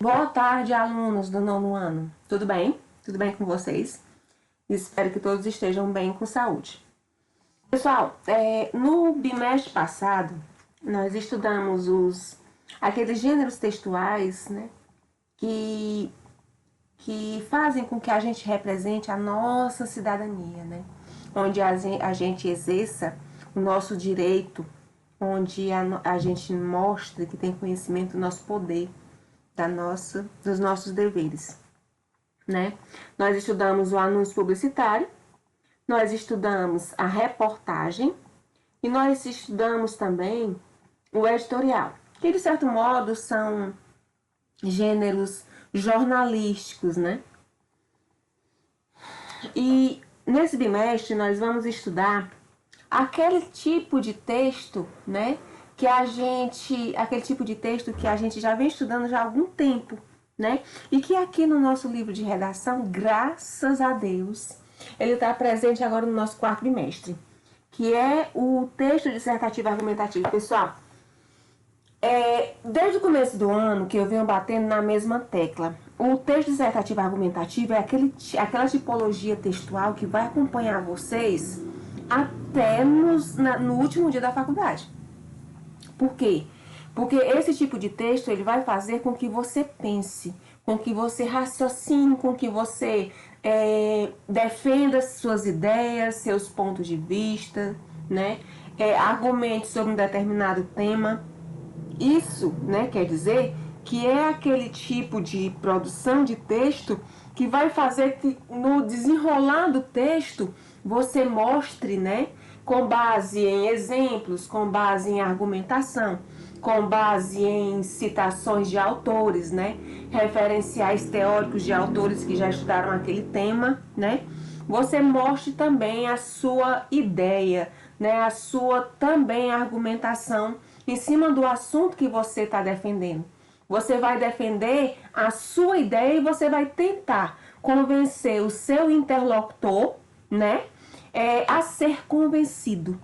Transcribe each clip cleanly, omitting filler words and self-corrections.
Boa tarde, alunos do nono ano. Tudo bem? Tudo bem com vocês? Espero que todos estejam bem com saúde. Pessoal, no bimestre passado, nós estudamos aqueles gêneros textuais, né, que fazem com que a gente represente a nossa cidadania, né, onde a gente exerça o nosso direito, onde a gente mostra que tem conhecimento do nosso poder, dos nossos deveres, né? Nós estudamos o anúncio publicitário, nós estudamos a reportagem e nós estudamos também o editorial, que de certo modo são gêneros jornalísticos, né? E nesse bimestre nós vamos estudar aquele tipo de texto, né? Aquele tipo de texto que a gente já vem estudando já há algum tempo, né? E que aqui no nosso livro de redação, graças a Deus, ele está presente agora no nosso quarto bimestre, que é o texto dissertativo argumentativo. Pessoal, desde o começo do ano que eu venho batendo na mesma tecla. O texto dissertativo argumentativo é aquela tipologia textual que vai acompanhar vocês até no último dia da faculdade. Por quê? Porque esse tipo de texto ele vai fazer com que você pense, com que você raciocine, com que você defenda suas ideias, seus pontos de vista, né? Argumente sobre um determinado tema. Isso, né, quer dizer que é aquele tipo de produção de texto que vai fazer que no desenrolar do texto você mostre, né, com base em exemplos, com base em argumentação, com base em citações de autores, né, referenciais teóricos de autores que já estudaram aquele tema, né, você mostre também a sua ideia, né, a sua também argumentação em cima do assunto que você está defendendo. Você vai defender a sua ideia e você vai tentar convencer o seu interlocutor, né, a ser convencido,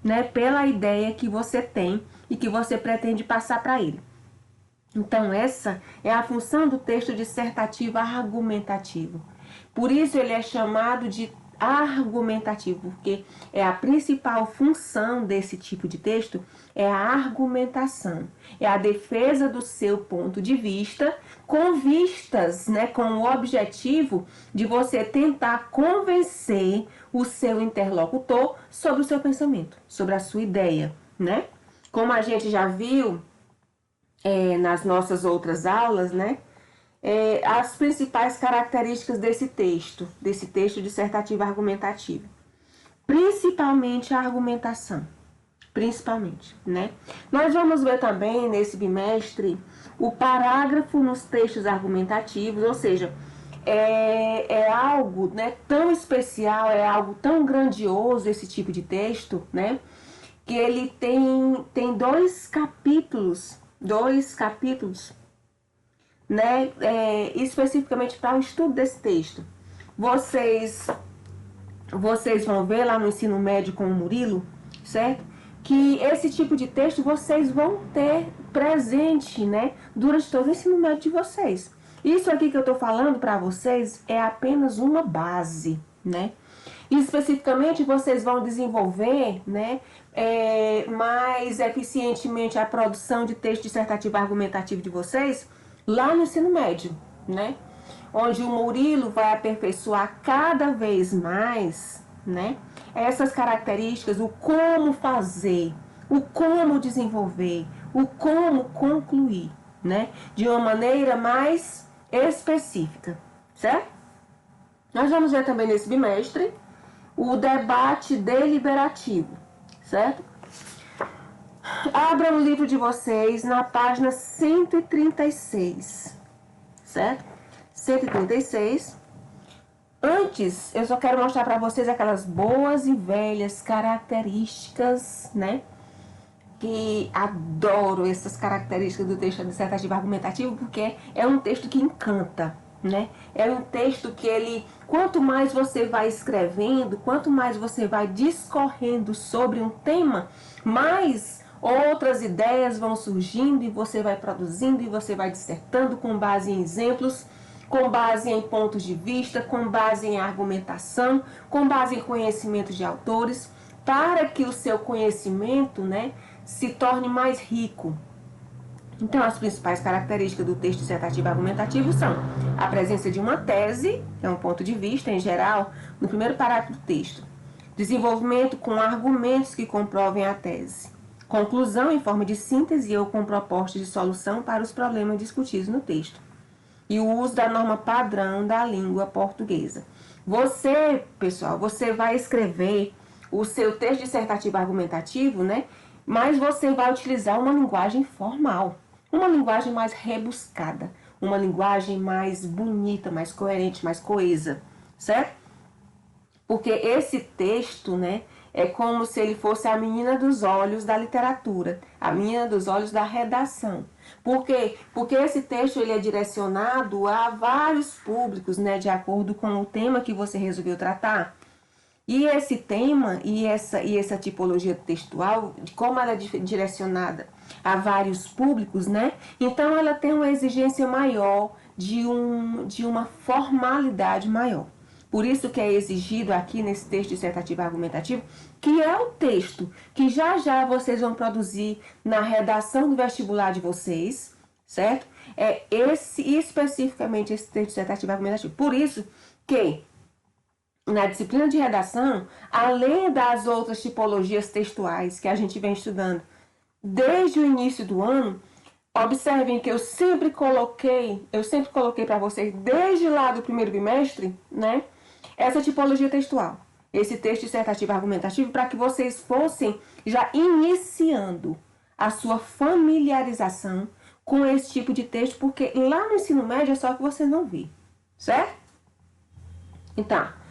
né, pela ideia que você tem e que você pretende passar para ele. Então essa é a função do texto dissertativo argumentativo. Por isso ele é chamado de argumentativo, porque é a principal função desse tipo de texto é a argumentação, é a defesa do seu ponto de vista com vistas, né, com o objetivo de você tentar convencer o seu interlocutor sobre o seu pensamento, sobre a sua ideia, né? Como a gente já viu nas nossas outras aulas, né? As principais características desse texto dissertativo argumentativo. Principalmente a argumentação. Principalmente, né? Nós vamos ver também nesse bimestre o parágrafo nos textos argumentativos, ou seja, é algo, né, tão especial, é algo tão grandioso esse tipo de texto, né? Que ele tem dois capítulos, né, especificamente para o estudo desse texto. Vocês vão ver lá no ensino médio com o Murilo, certo? Que esse tipo de texto vocês vão ter presente, né, durante todo o ensino médio de vocês. Isso aqui que eu estou falando para vocês é apenas uma base, né? E especificamente vocês vão desenvolver, né, mais eficientemente a produção de texto dissertativo argumentativo de vocês lá no ensino médio, né? Onde o Murilo vai aperfeiçoar cada vez mais, né, essas características, o como fazer, o como desenvolver, o como concluir, né, de uma maneira mais específica, certo? Nós vamos ver também nesse bimestre o debate deliberativo, certo? Abra o livro de vocês na página 136, certo? 136. Antes, eu só quero mostrar para vocês aquelas boas e velhas características, né? Que adoro essas características do texto dissertativo argumentativo, porque é um texto que encanta, né? É um texto que ele, quanto mais você vai escrevendo, quanto mais você vai discorrendo sobre um tema, mais outras ideias vão surgindo e você vai produzindo e você vai dissertando com base em exemplos, com base em pontos de vista, com base em argumentação, com base em conhecimento de autores, para que o seu conhecimento, né, se torne mais rico. Então, as principais características do texto dissertativo argumentativo são a presença de uma tese, que é um ponto de vista em geral, no primeiro parágrafo do texto. Desenvolvimento com argumentos que comprovem a tese. Conclusão em forma de síntese ou com propostas de solução para os problemas discutidos no texto. E o uso da norma padrão da língua portuguesa. Você, pessoal, você vai escrever o seu texto dissertativo argumentativo, né? Mas você vai utilizar uma linguagem formal, uma linguagem mais rebuscada, uma linguagem mais bonita, mais coerente, mais coesa, certo? Porque esse texto, né, é como se ele fosse a menina dos olhos da literatura, a menina dos olhos da redação. Por quê? Porque esse texto ele é direcionado a vários públicos, né, de acordo com o tema que você resolveu tratar. E esse tema e essa tipologia textual, como ela é direcionada a vários públicos, né? Então ela tem uma exigência maior de uma formalidade maior. Por isso que é exigido aqui nesse texto dissertativo argumentativo, que é o texto que já já vocês vão produzir na redação do vestibular de vocês, certo? É especificamente esse texto dissertativo argumentativo. Por isso que na disciplina de redação, além das outras tipologias textuais que a gente vem estudando desde o início do ano, observem que eu sempre coloquei para vocês, desde lá do primeiro bimestre, né, essa tipologia textual, esse texto dissertativo argumentativo, para que vocês fossem já iniciando a sua familiarização com esse tipo de texto, porque lá no ensino médio é só que vocês não vê, certo? Então,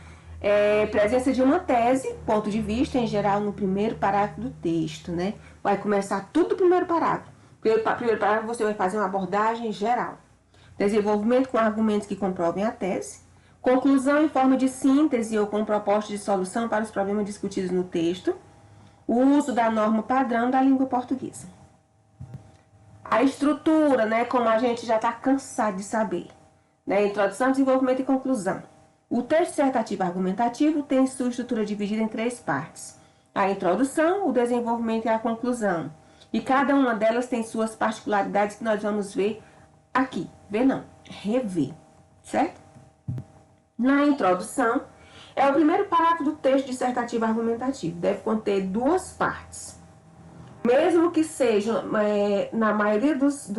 presença de uma tese, ponto de vista, em geral, no primeiro parágrafo do texto, né? Vai começar tudo no primeiro parágrafo. Primeiro parágrafo você vai fazer uma abordagem geral. Desenvolvimento com argumentos que comprovem a tese. Conclusão em forma de síntese ou com proposta de solução para os problemas discutidos no texto. O uso da norma padrão da língua portuguesa. A estrutura, né? Como a gente já está cansado de saber. Né? Introdução, desenvolvimento e conclusão. O texto dissertativo argumentativo tem sua estrutura dividida em 3 partes. A introdução, o desenvolvimento e a conclusão. E cada uma delas tem suas particularidades que nós vamos ver aqui. Ver não, rever, certo? Na introdução, é o primeiro parágrafo do texto dissertativo argumentativo. Deve conter 2 partes. Mesmo que seja, na maioria dos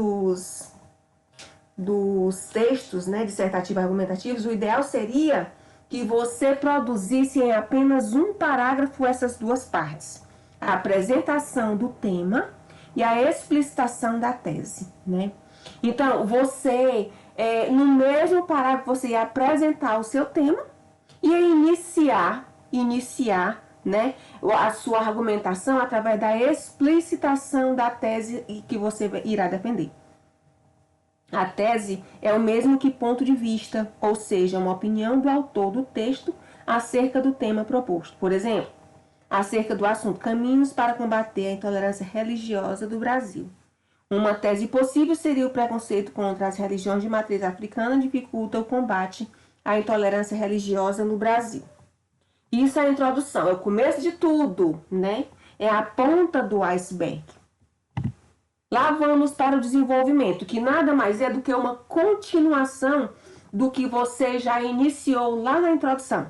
textos, né, dissertativos argumentativos, o ideal seria que você produzisse em apenas um parágrafo essas 2 partes. A apresentação do tema e a explicitação da tese, né? Então, você, no mesmo parágrafo, você ia apresentar o seu tema e ia iniciar, né, a sua argumentação através da explicitação da tese que você irá defender. A tese é o mesmo que ponto de vista, ou seja, uma opinião do autor do texto acerca do tema proposto. Por exemplo, acerca do assunto Caminhos para combater a intolerância religiosa do Brasil. Uma tese possível seria o preconceito contra as religiões de matriz africana dificulta o combate à intolerância religiosa no Brasil. Isso é a introdução, é o começo de tudo, né? É a ponta do iceberg. Lá vamos para o desenvolvimento, que nada mais é do que uma continuação do que você já iniciou lá na introdução.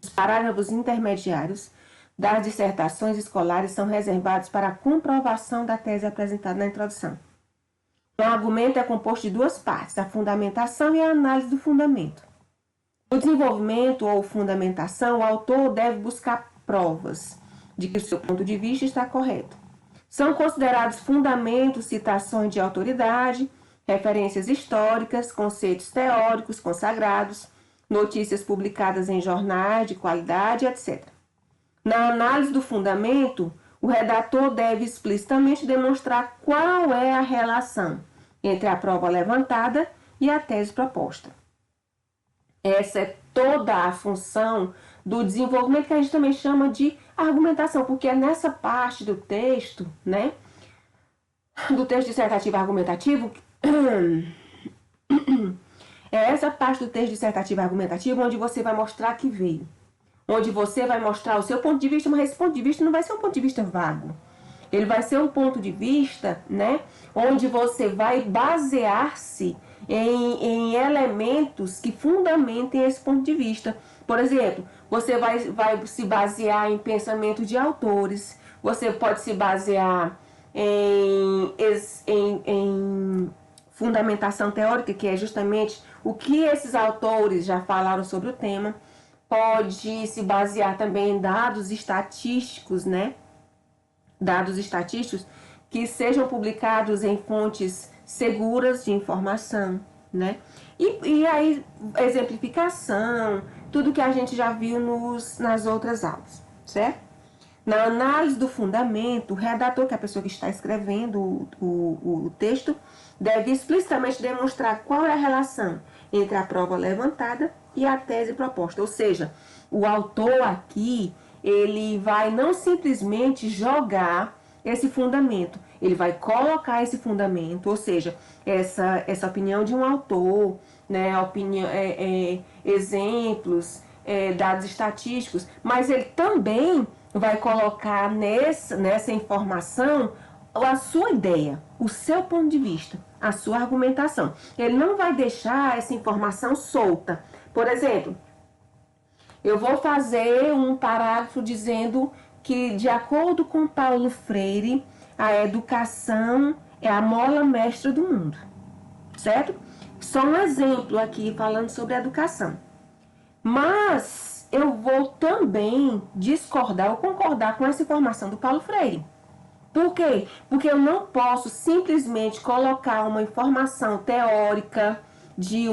Os parágrafos intermediários das dissertações escolares são reservados para a comprovação da tese apresentada na introdução. O argumento é composto de 2 partes, a fundamentação e a análise do fundamento. No desenvolvimento ou fundamentação, o autor deve buscar provas de que o seu ponto de vista está correto. São considerados fundamentos, citações de autoridade, referências históricas, conceitos teóricos consagrados, notícias publicadas em jornais de qualidade, etc. Na análise do fundamento, o redator deve explicitamente demonstrar qual é a relação entre a prova levantada e a tese proposta. Essa é toda a função do desenvolvimento que a gente também chama de argumentação, porque é nessa parte do texto, né, do texto dissertativo argumentativo, é essa parte do texto dissertativo argumentativo onde você vai mostrar que veio. Onde você vai mostrar o seu ponto de vista, mas esse ponto de vista não vai ser um ponto de vista vago. Ele vai ser um ponto de vista, né, onde você vai basear-se em elementos que fundamentem esse ponto de vista. Por exemplo, você vai se basear em pensamento de autores, você pode se basear em fundamentação teórica, que é justamente o que esses autores já falaram sobre o tema. Pode se basear também em dados estatísticos, né? Dados estatísticos que sejam publicados em fontes seguras de informação, né? E aí, exemplificação, tudo que a gente já viu nas outras aulas, certo? Na análise do fundamento, o redator, que é a pessoa que está escrevendo o texto, deve explicitamente demonstrar qual é a relação entre a prova levantada e a tese proposta. Ou seja, o autor aqui, ele vai não simplesmente jogar esse fundamento, ele vai colocar esse fundamento, ou seja, essa opinião de um autor, né, exemplos, dados estatísticos, mas ele também vai colocar nessa informação a sua ideia, o seu ponto de vista, a sua argumentação. Ele não vai deixar essa informação solta. Por exemplo, eu vou fazer um parágrafo dizendo que, de acordo com Paulo Freire, a educação é a mola mestra do mundo, certo? Só um exemplo aqui falando sobre a educação. Mas eu vou também discordar ou concordar com essa informação do Paulo Freire. Por quê? Porque eu não posso simplesmente colocar uma informação teórica de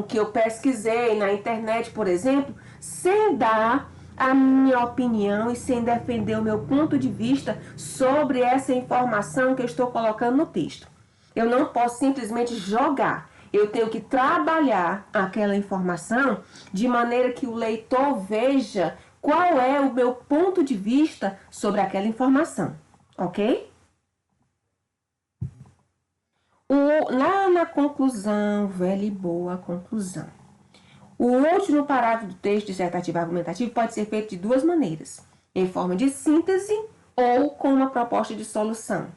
que eu pesquisei na internet, por exemplo, sem dar a minha opinião e sem defender o meu ponto de vista sobre essa informação que eu estou colocando no texto. Eu não posso simplesmente jogar. Eu tenho que trabalhar aquela informação de maneira que o leitor veja qual é o meu ponto de vista sobre aquela informação, ok? Lá na conclusão, velha e boa conclusão. O último parágrafo do texto dissertativo argumentativo pode ser feito de duas maneiras, em forma de síntese ou com uma proposta de solução.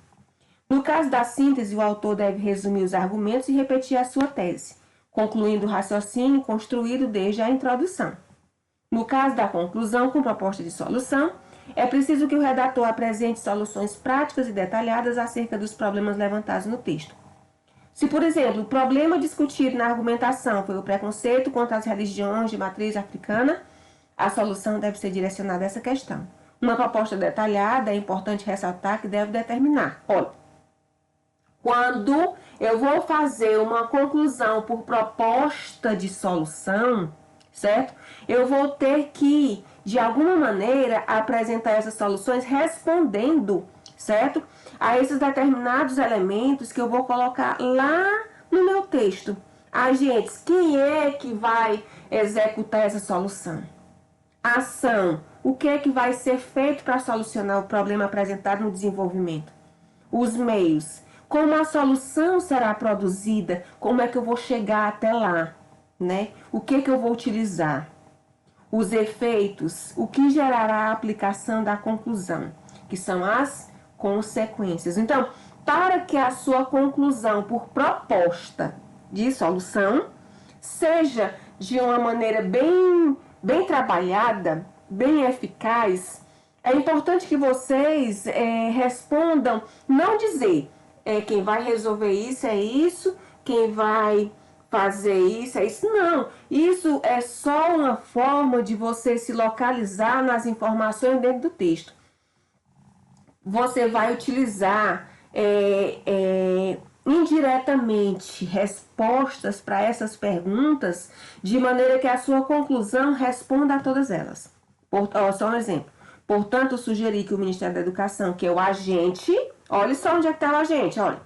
No caso da síntese, o autor deve resumir os argumentos e repetir a sua tese, concluindo o raciocínio construído desde a introdução. No caso da conclusão com proposta de solução, é preciso que o redator apresente soluções práticas e detalhadas acerca dos problemas levantados no texto. Se, por exemplo, o problema discutido na argumentação foi o preconceito contra as religiões de matriz africana, a solução deve ser direcionada a essa questão. Uma proposta detalhada é importante ressaltar que deve determinar. Olha, quando eu vou fazer uma conclusão por proposta de solução, certo? Eu vou ter que, de alguma maneira, apresentar essas soluções respondendo, certo? A esses determinados elementos que eu vou colocar lá no meu texto. Agentes, quem é que vai executar essa solução? Ação, o que é que vai ser feito para solucionar o problema apresentado no desenvolvimento? Os meios, como a solução será produzida, como é que eu vou chegar até lá, né? O que é que eu vou utilizar? Os efeitos, o que gerará a aplicação da conclusão, que são as consequências. Então, para que a sua conclusão por proposta de solução seja de uma maneira bem trabalhada, bem eficaz, é importante que vocês respondam, não dizer quem vai resolver isso é isso, quem vai fazer isso é isso. Não, isso é só uma forma de você se localizar nas informações dentro do texto. Você vai utilizar indiretamente respostas para essas perguntas de maneira que a sua conclusão responda a todas elas. Só um exemplo. Portanto, sugeri que o Ministério da Educação, que é o agente, olha só onde é que está o agente, olha.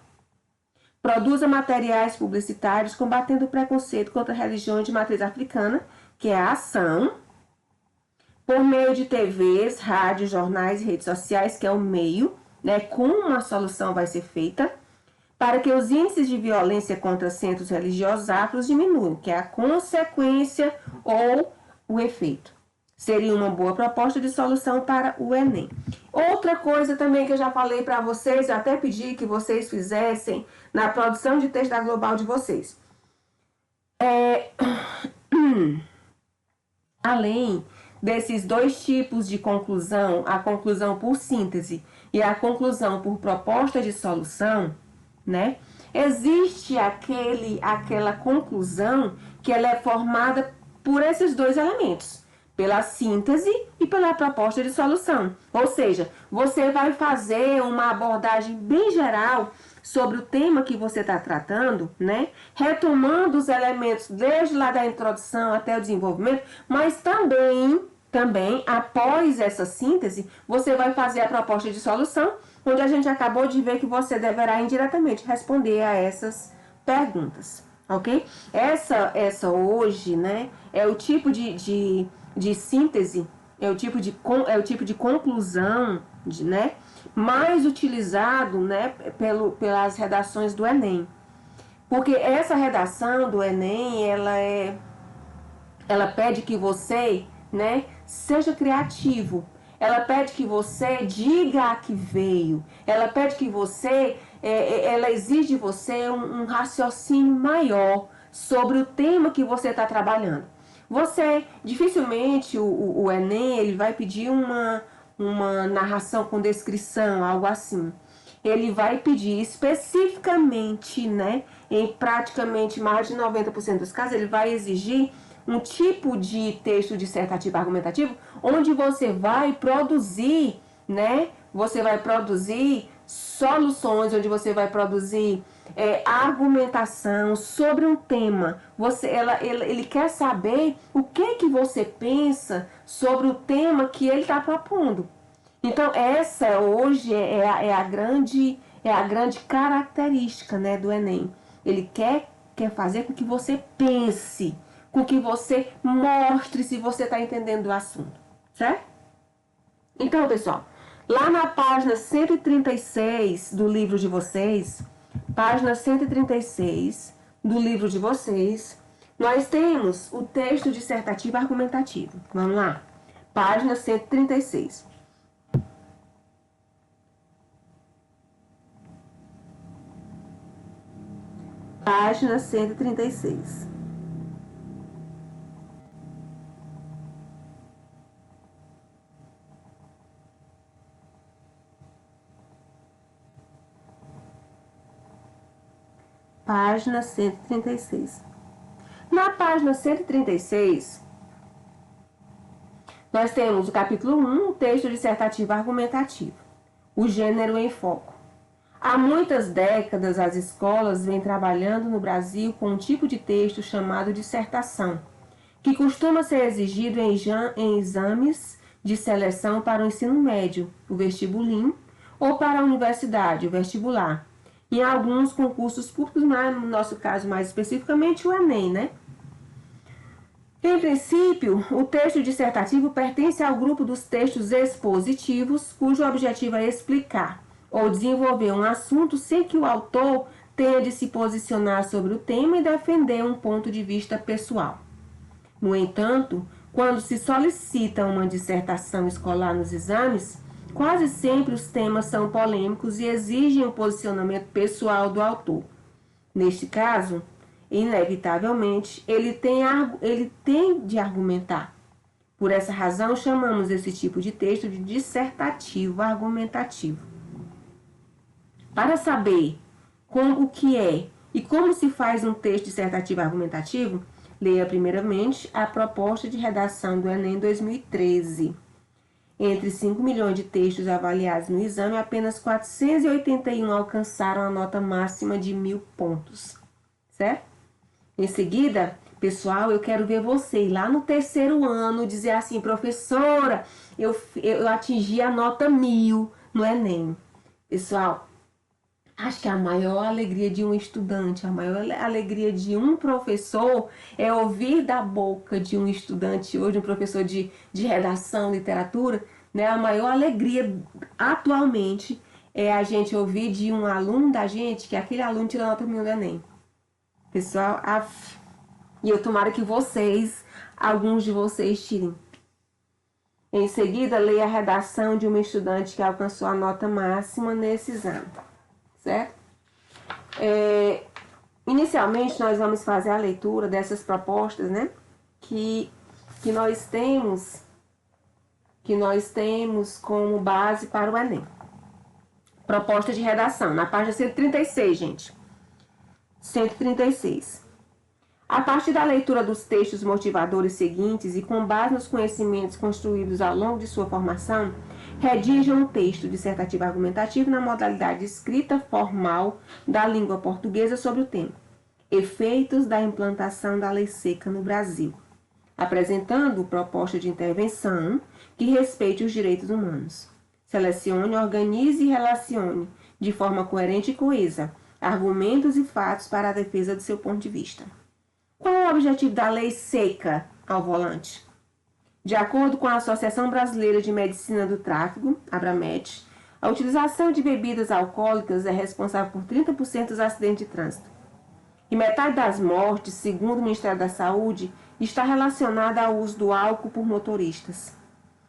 Produza materiais publicitários combatendo o preconceito contra religiões de matriz africana, que é a ação. por meio de TVs, rádios, jornais e redes sociais, que é o meio, né, como a solução vai ser feita, para que os índices de violência contra centros religiosos afros diminuam, que é a consequência ou o efeito. Seria uma boa proposta de solução para o Enem. Outra coisa também que eu já falei para vocês, eu até pedi que vocês fizessem na produção de texto da Global de vocês. Além desses dois tipos de conclusão, a conclusão por síntese e a conclusão por proposta de solução, né? Existe aquela conclusão que ela é formada por esses dois elementos, pela síntese e pela proposta de solução. Ou seja, você vai fazer uma abordagem bem geral sobre o tema que você está tratando, né? Retomando os elementos desde lá da introdução até o desenvolvimento, mas também após essa síntese, você vai fazer a proposta de solução, onde a gente acabou de ver que você deverá indiretamente responder a essas perguntas, ok? Essa hoje, né, é o tipo de síntese, é o tipo de conclusão, né, mais utilizado, né, pelas redações do Enem. Porque essa redação do Enem, ela pede que você, né, seja criativo. Ela pede que você diga a que veio. Ela pede que você, ela exige de você um raciocínio maior sobre o tema que você está trabalhando. Você, dificilmente, o Enem, ele vai pedir uma narração com descrição, algo assim. Ele vai pedir especificamente, né, em praticamente mais de 90% dos casos, ele vai exigir um tipo de texto dissertativo argumentativo onde você vai produzir, né? Você vai produzir soluções, onde você vai produzir argumentação sobre um tema. Ele quer saber o que você pensa sobre o tema que ele está propondo. Então essa hoje é a grande característica, né, do Enem. Ele quer fazer com que você pense, com que você mostre se você está entendendo o assunto, certo? Então, pessoal, lá na página 136 do livro de vocês, página 136 do livro de vocês, nós temos o texto dissertativo argumentativo. Vamos lá? Página 136. Página 136. Página 136. Na página 136, nós temos o capítulo 1, o texto dissertativo argumentativo, o gênero em foco. Há muitas décadas, as escolas vêm trabalhando no Brasil com um tipo de texto chamado dissertação, que costuma ser exigido em exames de seleção para o ensino médio, o vestibulim, ou para a universidade, o vestibular. Em alguns concursos públicos, mas no nosso caso mais especificamente o Enem, né? Em princípio, o texto dissertativo pertence ao grupo dos textos expositivos, cujo objetivo é explicar ou desenvolver um assunto sem que o autor tenha de se posicionar sobre o tema e defender um ponto de vista pessoal. No entanto, quando se solicita uma dissertação escolar nos exames, quase sempre os temas são polêmicos e exigem o posicionamento pessoal do autor. Neste caso, inevitavelmente, ele tem de argumentar. Por essa razão, chamamos esse tipo de texto de dissertativo argumentativo. Para saber o que é e como se faz um texto dissertativo argumentativo, leia primeiramente a proposta de redação do Enem 2013. Entre 5 milhões de textos avaliados no exame, apenas 481 alcançaram a nota máxima de 1.000 pontos. Certo? Em seguida, pessoal, eu quero ver você lá no terceiro ano dizer assim: professora, eu atingi a nota 1.000 no Enem. Pessoal, Acho que a maior alegria de um estudante, a maior alegria de um professor é ouvir da boca de um estudante hoje, um professor de redação, literatura, né? A maior alegria atualmente é a gente ouvir de um aluno da gente que aquele aluno tirou nota mil no Enem. Pessoal, e eu tomara que vocês, alguns de vocês, tirem. Em seguida, leia a redação de uma estudante que alcançou a nota máxima nesse exame. Certo? Inicialmente, nós vamos fazer a leitura dessas propostas, né? Que nós temos como base para o Enem. Proposta de redação, na página 136, gente. 136. A partir da leitura dos textos motivadores seguintes e com base nos conhecimentos construídos ao longo de sua formação, redija um texto dissertativo argumentativo na modalidade escrita formal da língua portuguesa sobre o tema Efeitos da implantação da lei seca no Brasil, apresentando proposta de intervenção que respeite os direitos humanos. Selecione, organize e relacione, de forma coerente e coesa, argumentos e fatos para a defesa do seu ponto de vista. Qual é o objetivo da lei seca ao volante? De acordo com a Associação Brasileira de Medicina do Tráfego, Abramet, a utilização de bebidas alcoólicas é responsável por 30% dos acidentes de trânsito. E metade das mortes, segundo o Ministério da Saúde, está relacionada ao uso do álcool por motoristas.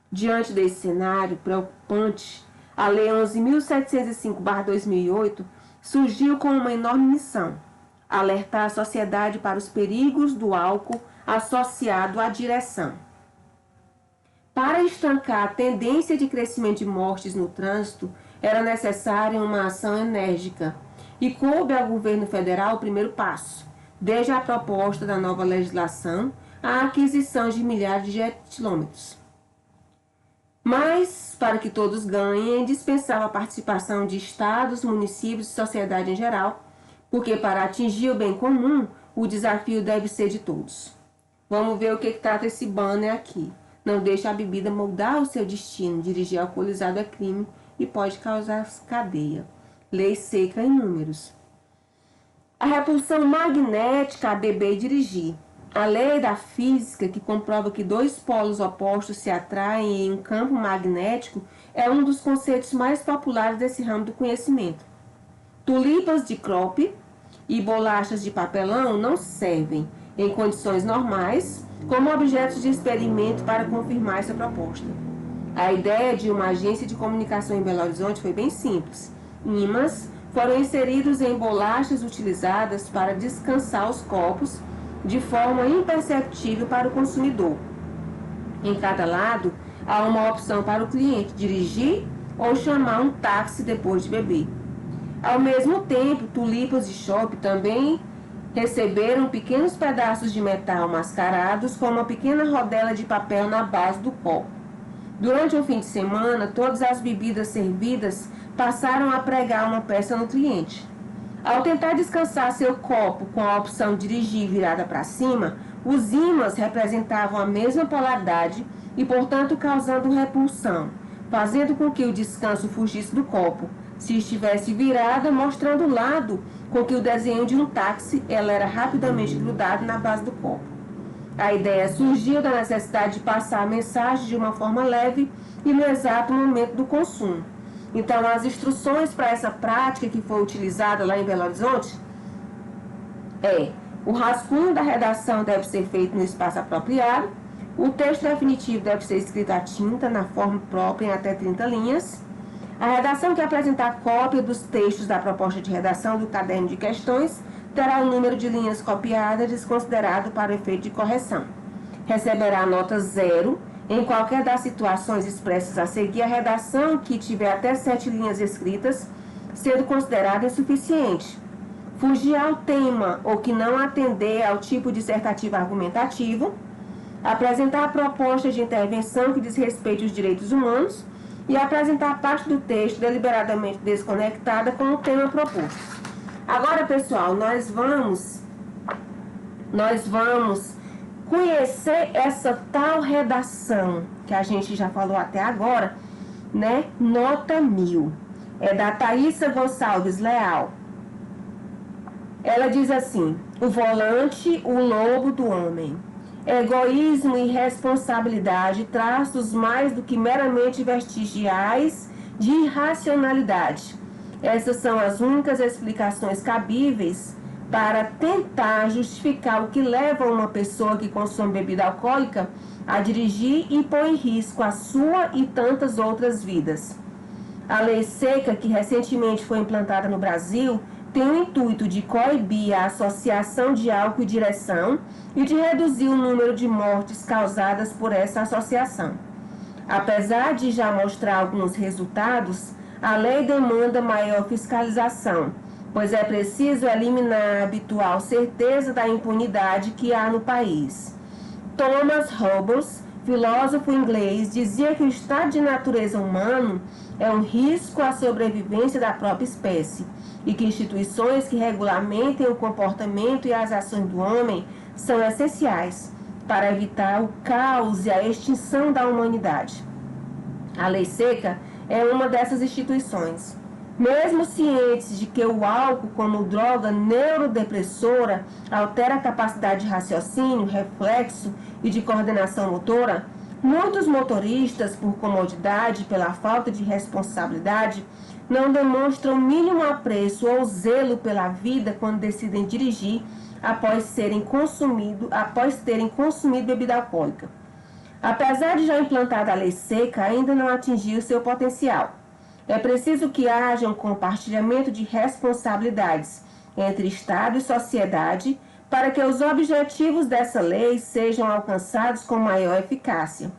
Diante desse cenário preocupante, a Lei 11.705/2008 surgiu com uma enorme missão: alertar a sociedade para os perigos do álcool associado à direção. Para estancar a tendência de crescimento de mortes no trânsito, era necessária uma ação enérgica e coube ao governo federal o primeiro passo, desde a proposta da nova legislação à aquisição de milhares de quilômetros. Mas, para que todos ganhem, é indispensável a participação de estados, municípios e sociedade em geral, porque para atingir o bem comum, o desafio deve ser de todos. Vamos ver o que trata esse banner aqui. Não deixe a bebida moldar o seu destino. Dirigir alcoolizado é crime e pode causar cadeia. Lei seca em números. A repulsão magnética a beber e dirigir. A lei da física, que comprova que dois polos opostos se atraem em um campo magnético, é um dos conceitos mais populares desse ramo do conhecimento. Tulipas de crope e bolachas de papelão não servem, em condições normais, como objetos de experimento para confirmar essa proposta. A ideia de uma agência de comunicação em Belo Horizonte foi bem simples. Ímãs foram inseridos em bolachas utilizadas para descansar os copos de forma imperceptível para o consumidor. Em cada lado, há uma opção para o cliente dirigir ou chamar um táxi depois de beber. Ao mesmo tempo, tulipas de chope também receberam pequenos pedaços de metal mascarados com uma pequena rodela de papel na base do copo. Durante um fim de semana, todas as bebidas servidas passaram a pregar uma peça no cliente. Ao tentar descansar seu copo com a opção dirigir virada para cima, os ímãs representavam a mesma polaridade e, portanto, causando repulsão, fazendo com que o descanso fugisse do copo. Se estivesse virada, mostrando o lado com que o desenho de um táxi, ela era rapidamente grudada na base do copo. A ideia surgiu da necessidade de passar a mensagem de uma forma leve e no exato momento do consumo. Então, as instruções para essa prática que foi utilizada lá em Belo Horizonte o rascunho da redação deve ser feito no espaço apropriado, o texto definitivo deve ser escrito à tinta, na forma própria em até 30 linhas, a redação que apresentar cópia dos textos da proposta de redação do caderno de questões terá o número de linhas copiadas desconsiderado para o efeito de correção. Receberá nota 0 em qualquer das situações expressas a seguir. A redação que tiver até 7 linhas escritas, sendo considerada insuficiente. Fugir ao tema ou que não atender ao tipo dissertativo argumentativo. Apresentar a proposta de intervenção que diz respeito aos direitos humanos e apresentar parte do texto deliberadamente desconectada com o tema proposto. Agora, pessoal, nós vamos conhecer essa tal redação que a gente já falou até agora, né? Nota 1000. É da Thaísa Gonçalves Leal. Ela diz assim: o volante, o lobo do homem. Egoísmo e irresponsabilidade, traços mais do que meramente vestigiais de irracionalidade. Essas são as únicas explicações cabíveis para tentar justificar o que leva uma pessoa que consome bebida alcoólica a dirigir e põe em risco a sua e tantas outras vidas. A lei seca, que recentemente foi implantada no Brasil, tem o intuito de coibir a associação de álcool e direção e de reduzir o número de mortes causadas por essa associação. Apesar de já mostrar alguns resultados, a lei demanda maior fiscalização, pois é preciso eliminar a habitual certeza da impunidade que há no país. Thomas Hobbes, filósofo inglês, dizia que o estado de natureza humano é um risco à sobrevivência da própria espécie e que instituições que regulamentem o comportamento e as ações do homem são essenciais para evitar o caos e a extinção da humanidade. A lei seca é uma dessas instituições. Mesmo cientes de que o álcool, como droga neurodepressora, altera a capacidade de raciocínio, reflexo e de coordenação motora, muitos motoristas, por comodidade e pela falta de responsabilidade, não demonstram o mínimo apreço ou zelo pela vida quando decidem dirigir após terem consumido bebida alcoólica. Apesar de já implantada a lei seca, ainda não atingiu seu potencial. É preciso que haja um compartilhamento de responsabilidades entre Estado e sociedade para que os objetivos dessa lei sejam alcançados com maior eficácia.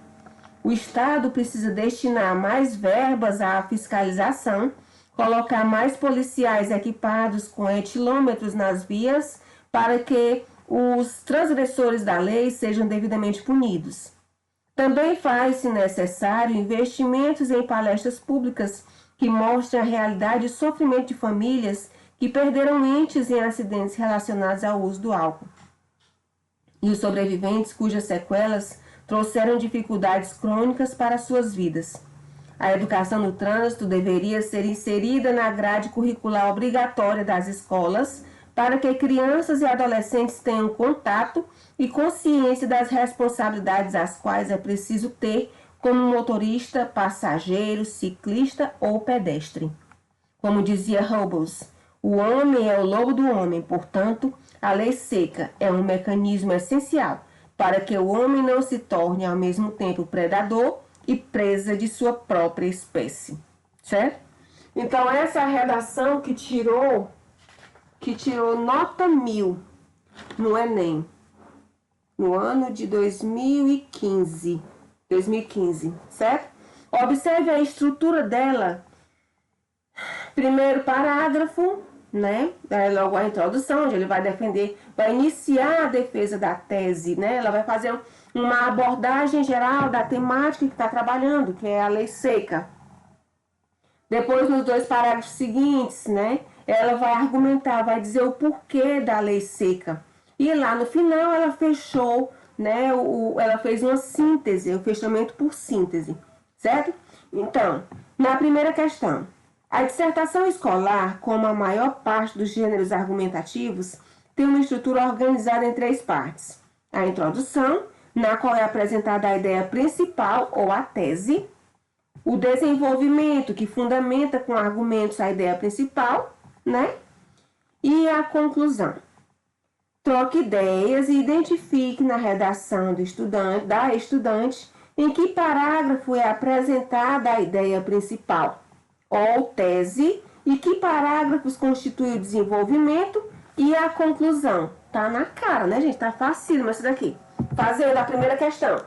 O Estado precisa destinar mais verbas à fiscalização, colocar mais policiais equipados com etilômetros nas vias para que os transgressores da lei sejam devidamente punidos. Também faz-se necessário investimentos em palestras públicas que mostrem a realidade e sofrimento de famílias que perderam entes em acidentes relacionados ao uso do álcool. E os sobreviventes cujas sequelas trouxeram dificuldades crônicas para suas vidas. A educação no trânsito deveria ser inserida na grade curricular obrigatória das escolas para que crianças e adolescentes tenham contato e consciência das responsabilidades às quais é preciso ter como motorista, passageiro, ciclista ou pedestre. Como dizia Hobbes, o homem é o lobo do homem, portanto, a lei seca é um mecanismo essencial para que o homem não se torne ao mesmo tempo predador e presa de sua própria espécie, certo? Então essa é a redação que tirou nota 1000 no Enem, no ano de 2015, certo? Observe a estrutura dela. Primeiro parágrafo, né? Logo a introdução, onde ele vai iniciar a defesa da tese, né? Ela vai fazer uma abordagem geral da temática que está trabalhando, que é a lei seca. Depois, nos dois parágrafos seguintes, né? Ela vai argumentar, vai dizer o porquê da lei seca. E lá no final ela fechou, né? Ela fez uma síntese, o fechamento por síntese, certo? Então, na primeira questão, a dissertação escolar, como a maior parte dos gêneros argumentativos, tem uma estrutura organizada em 3 partes. A introdução, na qual é apresentada a ideia principal ou a tese. O desenvolvimento, que fundamenta com argumentos a ideia principal, né? E a conclusão. Troque ideias e identifique na redação da estudante em que parágrafo é apresentada a ideia principal ou tese e que parágrafos constituem o desenvolvimento e a conclusão. Tá na cara, né, gente? Tá facílimo isso daqui. Fazendo a primeira questão.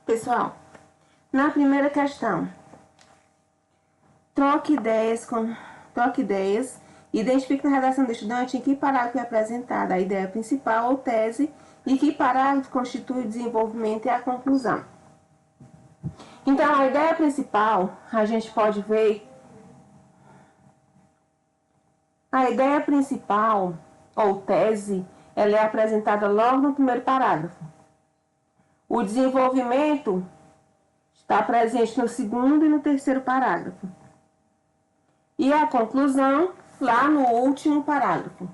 Pessoal, na primeira questão, troque ideias, identifique na redação do estudante em que parágrafo é apresentada a ideia principal ou tese e que parágrafo constitui o desenvolvimento e a conclusão. Então, a ideia principal, a gente pode ver, a ideia principal ou tese, ela é apresentada logo no primeiro parágrafo. O desenvolvimento está presente no segundo e no terceiro parágrafo. E a conclusão lá no último parágrafo.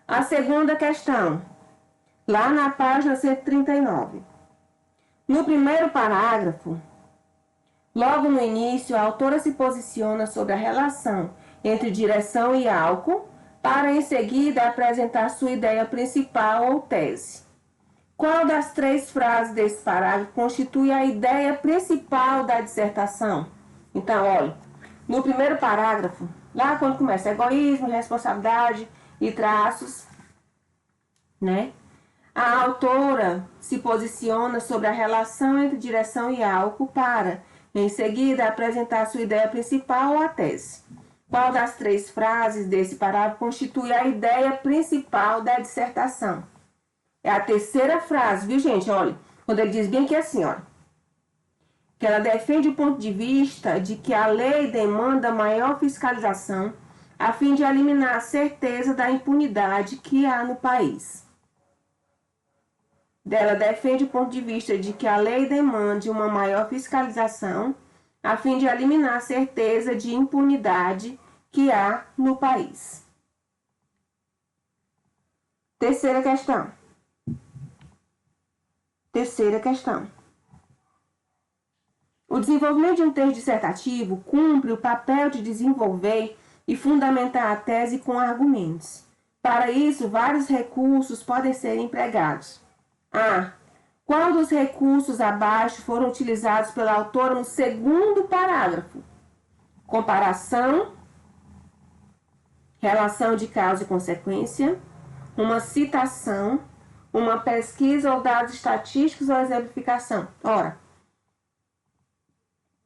A segunda questão, lá na página 139. No primeiro parágrafo, logo no início, a autora se posiciona sobre a relação entre direção e álcool, para em seguida apresentar sua ideia principal ou tese. Qual das três frases desse parágrafo constitui a ideia principal da dissertação? Então, olha, no primeiro parágrafo, lá quando começa egoísmo, responsabilidade e traços, né? A autora se posiciona sobre a relação entre direção e álcool para, em seguida, apresentar sua ideia principal ou a tese. Qual das três frases desse parágrafo constitui a ideia principal da dissertação? É a terceira frase, viu, gente? Olha, quando ele diz bem aqui assim, ó, que ela defende o ponto de vista de que a lei demanda maior fiscalização a fim de eliminar a certeza da impunidade que há no país. Ela defende o ponto de vista de que a lei demande uma maior fiscalização a fim de eliminar a certeza de impunidade que há no país. Terceira questão. O desenvolvimento de um texto dissertativo cumpre o papel de desenvolver e fundamentar a tese com argumentos. Para isso, vários recursos podem ser empregados. A. Qual dos recursos abaixo foram utilizados pela autora no segundo parágrafo? Comparação, relação de causa e consequência, uma citação, uma pesquisa ou dados estatísticos ou exemplificação. Ora,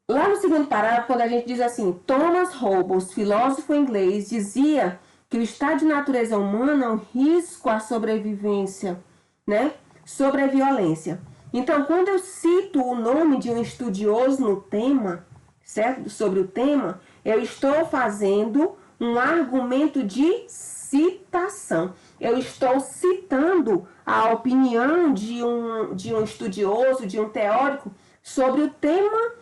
lá no segundo parágrafo, quando a gente diz assim, Thomas Hobbes, filósofo inglês, dizia que o estado de natureza humana é um risco à sobrevivência, né? Sobre a violência. Então, quando eu cito o nome de um estudioso no tema, certo? Sobre o tema, eu estou fazendo um argumento de citação. Eu estou citando a opinião de um estudioso, de um teórico, sobre o tema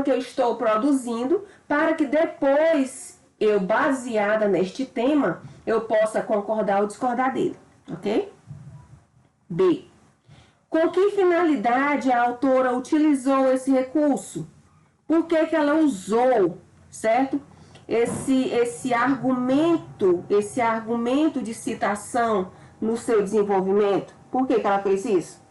que eu estou produzindo, para que depois, eu, baseada neste tema, eu possa concordar ou discordar dele, ok? B. Com que finalidade a autora utilizou esse recurso? Por que que ela usou, certo? Esse argumento de citação no seu desenvolvimento. Por que que ela fez isso?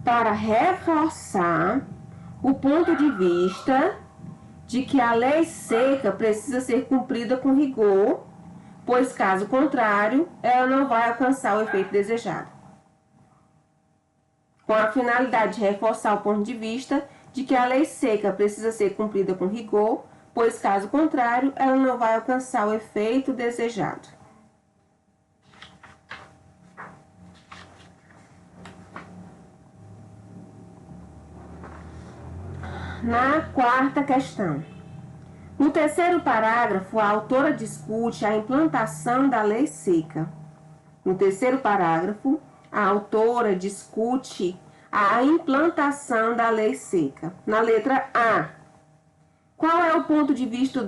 Para reforçar o ponto de vista de que a lei seca precisa ser cumprida com rigor, pois caso contrário, ela não vai alcançar o efeito desejado. Com a finalidade de reforçar o ponto de vista de que a lei seca precisa ser cumprida com rigor, pois caso contrário, ela não vai alcançar o efeito desejado. Na quarta questão. No terceiro parágrafo, a autora discute a implantação da lei seca. No terceiro parágrafo, a autora discute a implantação da lei seca. Na letra A, qual é o ponto de vista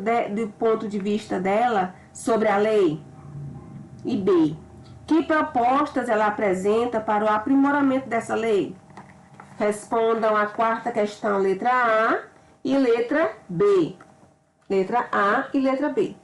dela sobre a lei? E B, que propostas ela apresenta para o aprimoramento dessa lei? Respondam a quarta questão, letra A e letra B. Letra A e letra B.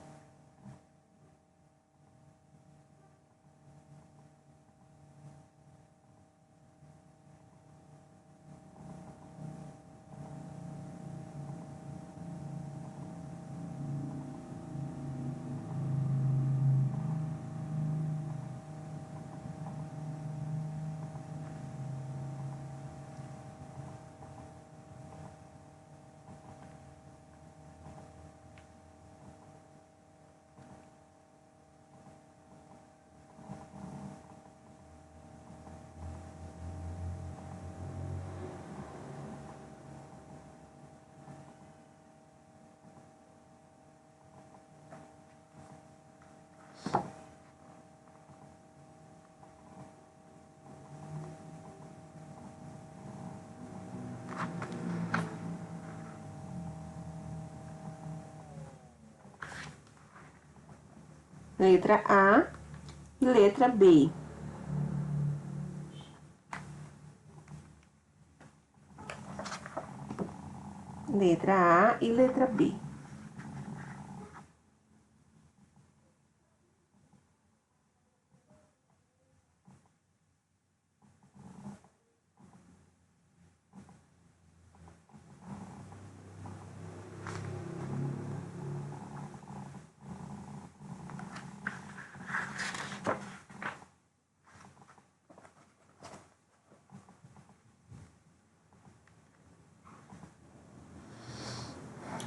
Letra A e letra B. Letra A e letra B.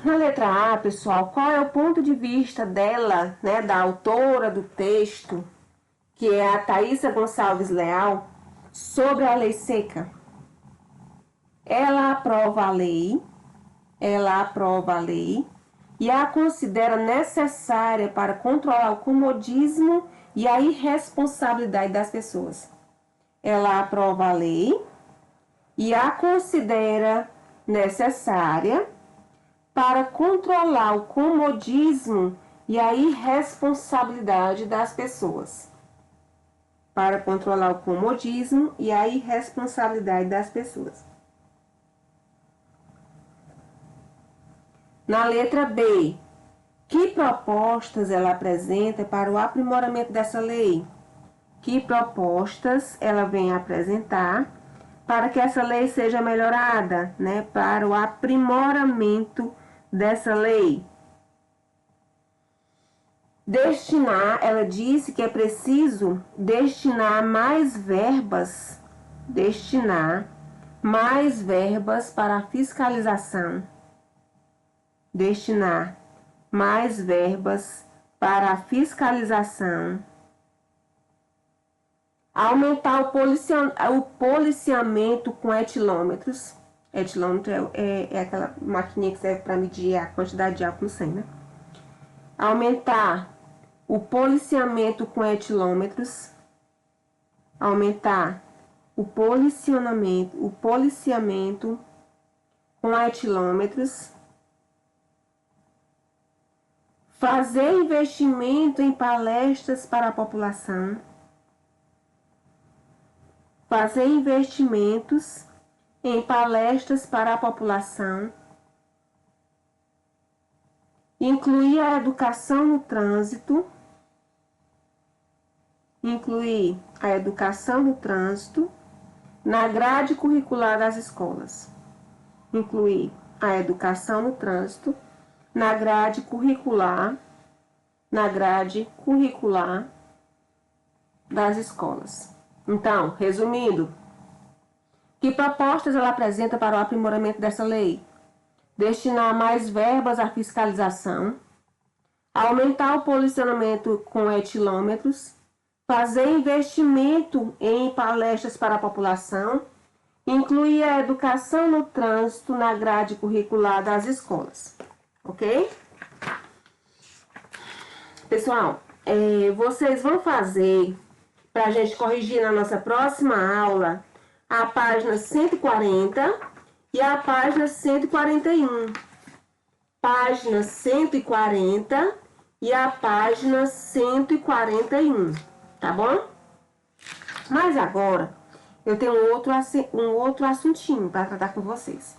Na letra A, pessoal, qual é o ponto de vista dela, né, da autora do texto, que é a Thaisa Gonçalves Leal, sobre a lei seca? Ela aprova a lei e a considera necessária para controlar o comodismo e a irresponsabilidade das pessoas. Ela aprova a lei e a considera necessária para controlar o comodismo e a irresponsabilidade das pessoas. Para controlar o comodismo e a irresponsabilidade das pessoas. Na letra B, que propostas ela apresenta para o aprimoramento dessa lei? Que propostas ela vem apresentar para que essa lei seja melhorada, né? Para o aprimoramento dessa lei. Ela disse que é preciso destinar mais verbas para a fiscalização. Destinar mais verbas para a fiscalização. Aumentar o policiamento com etilômetros. Etilômetro é aquela maquininha que serve para medir a quantidade de álcool no sangue, né? Aumentar o policiamento com etilômetros. Aumentar o policiamento com etilômetros. Fazer investimento em palestras para a população. Fazer investimentos em palestras para a população. Incluir a educação no trânsito. Incluir a educação no trânsito na grade curricular das escolas. Incluir a educação no trânsito na grade curricular das escolas. Então, resumindo, que propostas ela apresenta para o aprimoramento dessa lei? Destinar mais verbas à fiscalização, aumentar o policiamento com etilômetros, fazer investimento em palestras para a população, incluir a educação no trânsito na grade curricular das escolas. Ok? Pessoal, vocês vão fazer, para a gente corrigir na nossa próxima aula, a página 140 e a página 141. Página 140 e a página 141, tá bom? Mas agora, eu tenho um outro assuntinho para tratar com vocês.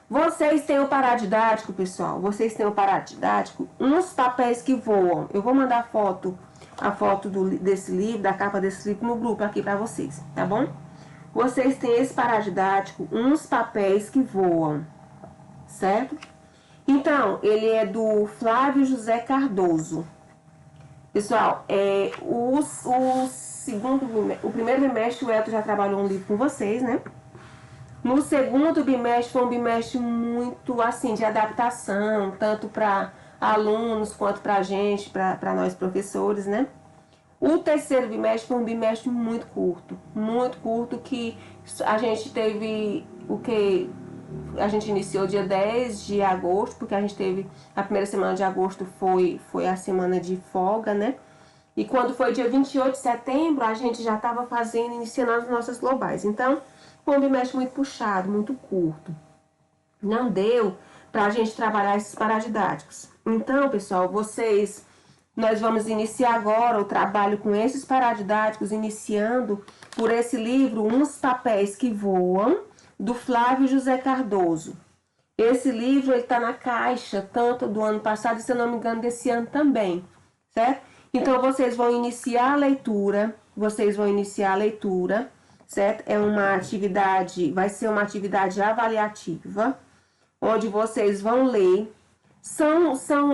Vocês têm o paradidático, pessoal. Vocês têm o paradidático, uns papéis que voam. Eu vou mandar a foto desse livro, da capa desse livro no grupo aqui para vocês, tá bom? Vocês têm esse paradidático, uns papéis que voam, certo? Então, ele é do Flávio José Cardoso. Pessoal, o primeiro bimestre o Elton já trabalhou um livro com vocês, né? No segundo bimestre foi um bimestre muito assim de adaptação, tanto para alunos quanto para a gente, para nós professores, né? O terceiro bimestre foi um bimestre muito curto, que a gente teve a gente iniciou dia 10 de agosto, porque a gente teve a primeira semana de agosto foi a semana de folga, né? E quando foi dia 28 de setembro, a gente já estava iniciando as nossas globais. Então, foi um bimestre muito puxado, muito curto. Não deu para a gente trabalhar esses paradidáticos. Então, pessoal, nós vamos iniciar agora o trabalho com esses paradidáticos, iniciando por esse livro, Uns Papéis que Voam, do Flávio José Cardoso. Esse livro ele está na caixa, tanto do ano passado e, se eu não me engano, desse ano também, certo? Então, vocês vão iniciar a leitura, certo? Vai ser uma atividade avaliativa, onde vocês vão ler.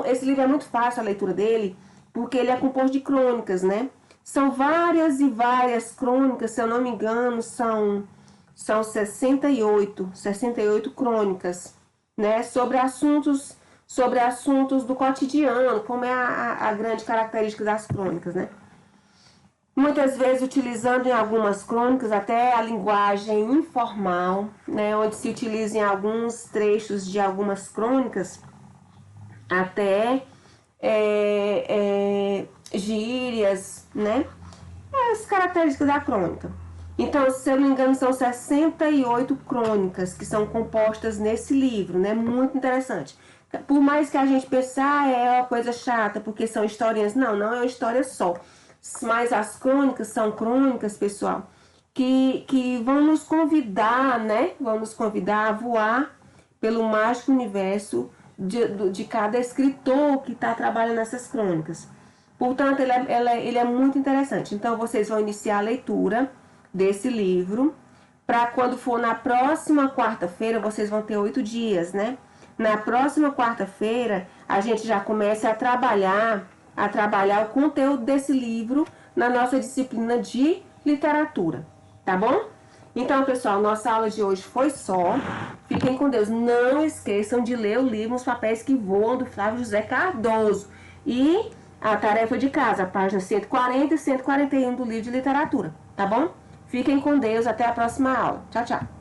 Esse livro é muito fácil a leitura dele, porque ele é composto de crônicas, né? São várias e várias crônicas, se eu não me engano, são 68 crônicas, né? Sobre assuntos do cotidiano, como é a grande característica das crônicas, né? Muitas vezes utilizando em algumas crônicas até a linguagem informal, né? Onde se utilizam em alguns trechos de algumas crônicas até gírias, né? As características da crônica. Então, se eu não me engano, são 68 crônicas que são compostas nesse livro, né? Muito interessante. Por mais que a gente pense, é uma coisa chata, porque são historinhas. Não é uma história só. Mas as crônicas são crônicas, pessoal, que vão nos convidar, né? Vão nos convidar a voar pelo mágico universo de cada escritor que está trabalhando nessas crônicas. Portanto, ele é muito interessante. Então, vocês vão iniciar a leitura desse livro. Para quando for na próxima quarta-feira, vocês vão ter 8 dias, né? Na próxima quarta-feira, a gente já começa a trabalhar o conteúdo desse livro na nossa disciplina de literatura, tá bom? Então, pessoal, nossa aula de hoje foi só. Fiquem com Deus. Não esqueçam de ler o livro Os Papéis que Voam, do Flávio José Cardoso. E a tarefa de casa, páginas 140 e 141 do livro de literatura, tá bom? Fiquem com Deus. Até a próxima aula. Tchau, tchau.